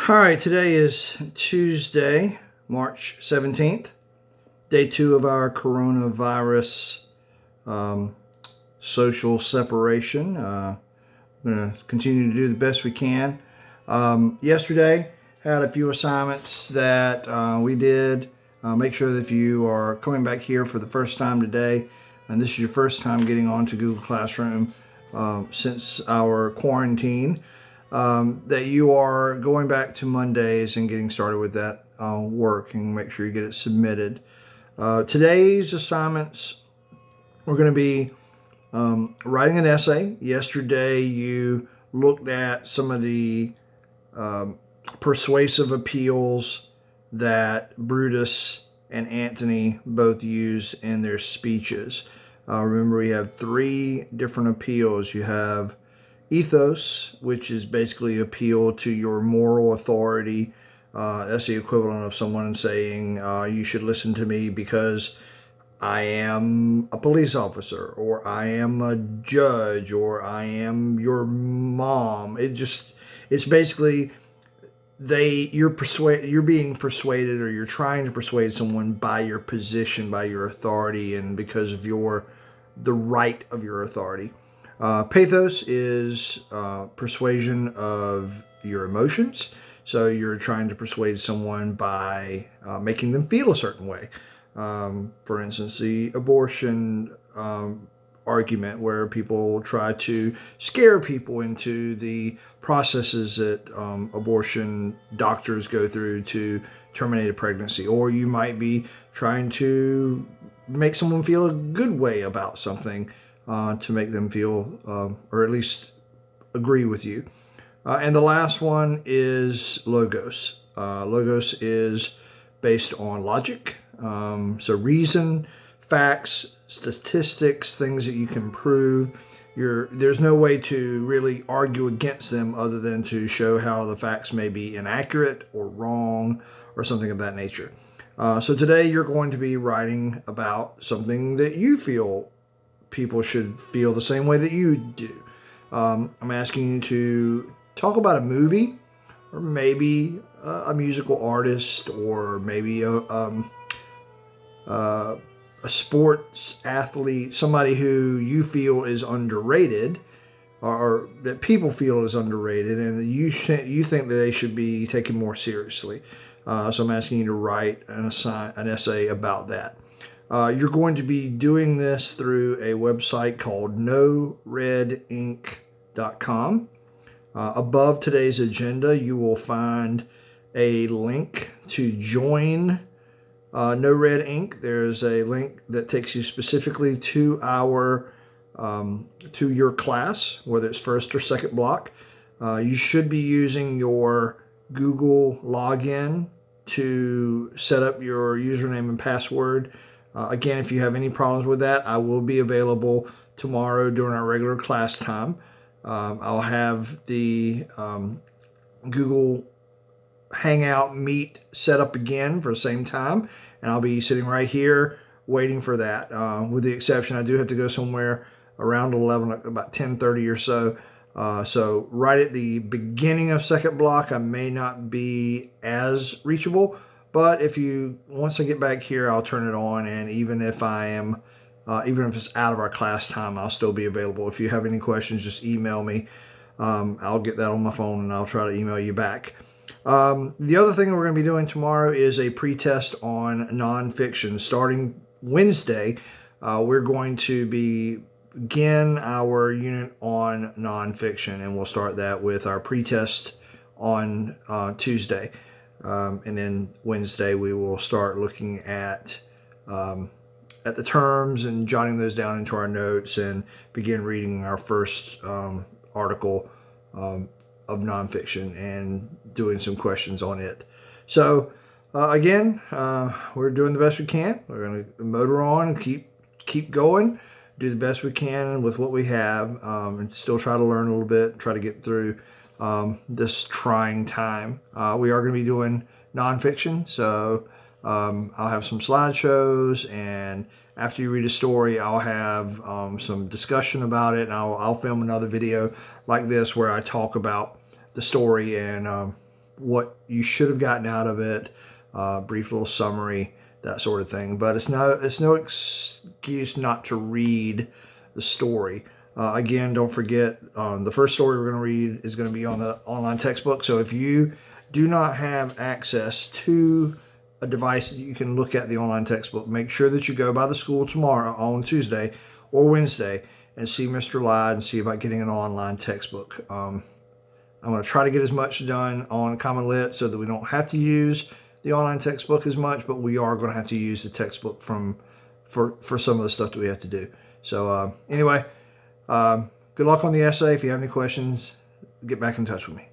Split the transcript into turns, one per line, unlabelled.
All right, today is Tuesday, March 17th, day 2 of our coronavirus social separation. We're going to continue to do the best we can. Yesterday, had a few assignments that we did. Make sure that if you are coming back here for the first time today, and this is your first time getting onto Google Classroom since our quarantine, that you are going back to Mondays and getting started with that work, and make sure you get it submitted. Today's assignments, we're going to be writing an essay. Yesterday you looked at some of the persuasive appeals that Brutus and Antony both used in their speeches. Remember, we have 3 different appeals. You have ethos, which is basically appeal to your moral authority. That's the equivalent of someone saying, you should listen to me because I am a police officer, or I am a judge, or I am your mom. It's basically you're being persuaded, or you're trying to persuade someone by your position, by your authority, and because of the right of your authority. Pathos is persuasion of your emotions. So you're trying to persuade someone by making them feel a certain way. For instance, the abortion argument, where people try to scare people into the processes that abortion doctors go through to terminate a pregnancy. Or you might be trying to make someone feel a good way about something to make them feel, or at least agree with you. And the last one is logos. Logos is based on logic. So reason, facts, statistics, things that you can prove. There's no way to really argue against them other than to show how the facts may be inaccurate or wrong or something of that nature. So today you're going to be writing about something that you feel people should feel the same way that you do. I'm asking you to talk about a movie, or maybe a musical artist, or maybe a sports athlete, somebody who you feel is underrated, or that people feel is underrated, and you think that they should be taken more seriously. So I'm asking you to write an essay about that. You're going to be doing this through a website called noredink.com. Above today's agenda, you will find a link to join No Red Ink. There's a link that takes you specifically to to your class, whether it's first or second block. You should be using your Google login to set up your username and password. Again, if you have any problems with that, I will be available tomorrow during our regular class time. I'll have the Google Hangout Meet set up again for the same time, and I'll be sitting right here waiting for that. With the exception, I do have to go somewhere around 11, about 10:30 or so. So right at the beginning of second block, I may not be as reachable. But once I get back here, I'll turn it on, and even if it's out of our class time, I'll still be available. If you have any questions, just email me. I'll get that on my phone, and I'll try to email you back. The other thing that we're going to be doing tomorrow is a pretest on nonfiction. Starting Wednesday, we're going to begin our unit on nonfiction, and we'll start that with our pretest on Tuesday. And then Wednesday we will start looking at the terms and jotting those down into our notes, and begin reading our first article of nonfiction and doing some questions on it. So again, we're doing the best we can. We're going to motor on, keep going, do the best we can with what we have, and still try to learn a little bit, try to get through this trying time. We are going to be doing nonfiction, so I'll have some slideshows, and after you read a story, I'll have some discussion about it, and I'll film another video like this where I talk about the story and what you should have gotten out of it, brief little summary, that sort of thing. But it's no excuse not to read the story. Again, don't forget, the first story we're going to read is going to be on the online textbook. So if you do not have access to a device that you can look at the online textbook, make sure that you go by the school tomorrow on Tuesday or Wednesday and see Mr. Lyde and see about getting an online textbook. I'm going to try to get as much done on Common Lit so that we don't have to use the online textbook as much, but we are going to have to use the textbook for some of the stuff that we have to do. So anyway, good luck on the essay. If you have any questions, get back in touch with me.